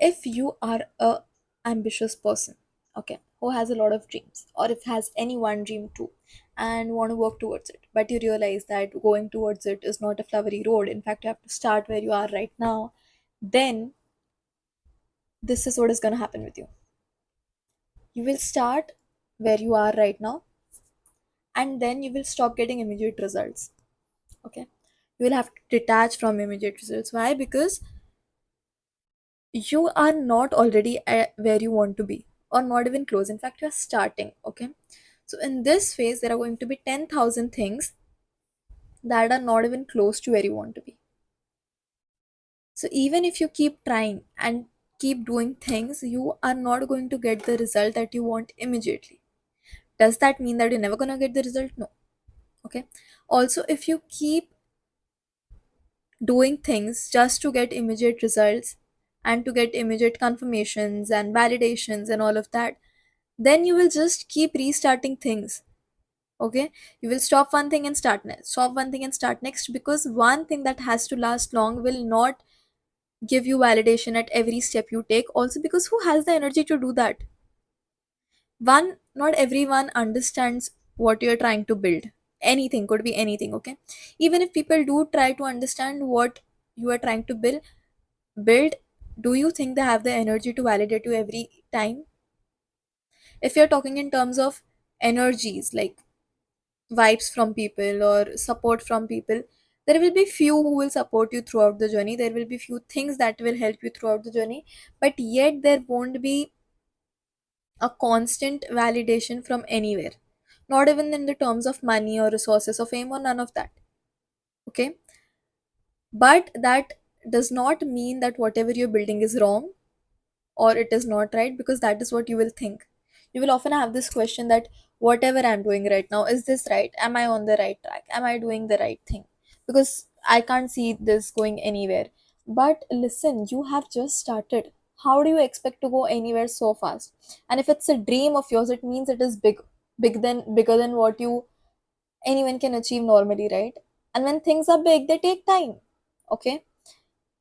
If you are a ambitious person, okay, who has a lot of dreams, or if has any one dream too, and want to work towards it, but you realize that going towards it is not a flowery road, in fact you have to start where you are right now, then this is what is going to happen with you. You will start where you are right now, and then you will stop getting immediate results. Okay, you will have to detach from immediate results. Why? Because you are not already at where you want to be, or not even close. In fact, you are starting. Okay, so in this phase there are going to be 10,000 things that are not even close to where you want to be. So even if you keep trying and keep doing things, you are not going to get the result that you want immediately. Does that mean that you're never going to get the result? No. Okay, also if you keep doing things just to get immediate results and to get immediate confirmations and validations and all of that, then you will just keep restarting things. Okay, you will stop one thing and start next, stop one thing and start next, because one thing that has to last long will not give you validation at every step you take. Also, because who has the energy to do that? One, not everyone understands what you're trying to build. Anything could be anything. Okay, even if people do try to understand what you are trying to build, do you think they have the energy to validate you every time? If you're talking in terms of energies, like vibes from people or support from people, there will be few who will support you throughout the journey, there will be few things that will help you throughout the journey, but yet there won't be a constant validation from anywhere, not even in the terms of money or resources or fame or none of that. Okay, but that does not mean that whatever you're building is wrong or it is not right, because that is what you will think. You will often have this question that whatever I'm doing right now, is this right? Am I on the right track? Am I doing the right thing? Because I can't see this going anywhere. But listen, you have just started. How do you expect to go anywhere so fast? And if it's a dream of yours, it means it is bigger than what you anyone can achieve normally, right? And when things are big, they take time. Okay?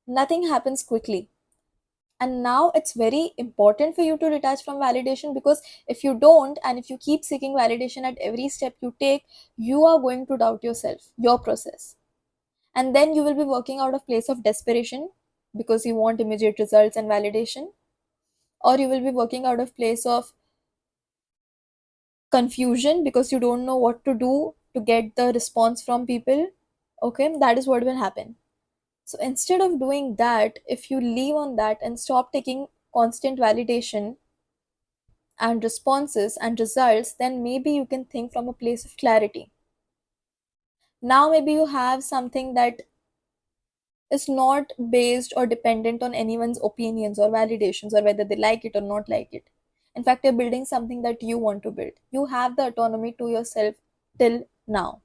Nothing happens quickly, and now it's very important for you to detach from validation, because if you don't, and if you keep seeking validation at every step you take, you are going to doubt yourself, your process. And then you will be working out of place of desperation because you want immediate results and validation, or you will be working out of place of confusion because you don't know what to do to get the response from people. Okay, that is what will happen. So instead of doing that, if you leave on that and stop taking constant validation and responses and results, then maybe you can think from a place of clarity. Now, maybe you have something that is not based or dependent on anyone's opinions or validations or whether they like it or not like it. In fact, you're building something that you want to build. You have the autonomy to yourself till now.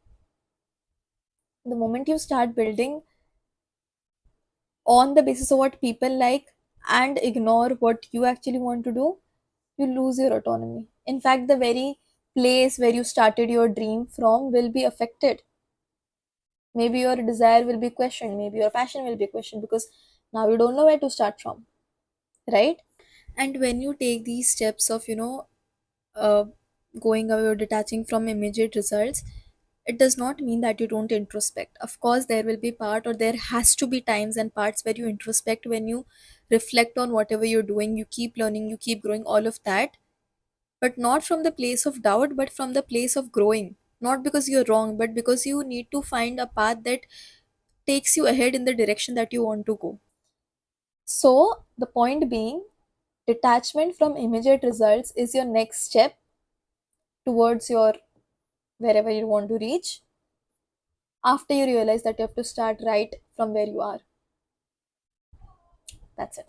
The moment you start building on the basis of what people like and ignore what you actually want to do, you lose your autonomy. In fact, the very place where you started your dream from will be affected. Maybe your desire will be questioned, maybe your passion will be questioned, because now you don't know where to start from, right? And when you take these steps of, uh, going away or detaching from immediate results, it does not mean that you don't introspect. Of course, there will be part, or there has to be times and parts where you introspect, when you reflect on whatever you're doing, you keep learning, you keep growing, all of that, but not from the place of doubt, but from the place of growing. Not because you're wrong, but because you need to find a path that takes you ahead in the direction that you want to go. So, the point being, detachment from immediate results is your next step towards your wherever you want to reach, after you realize that you have to start right from where you are. That's it.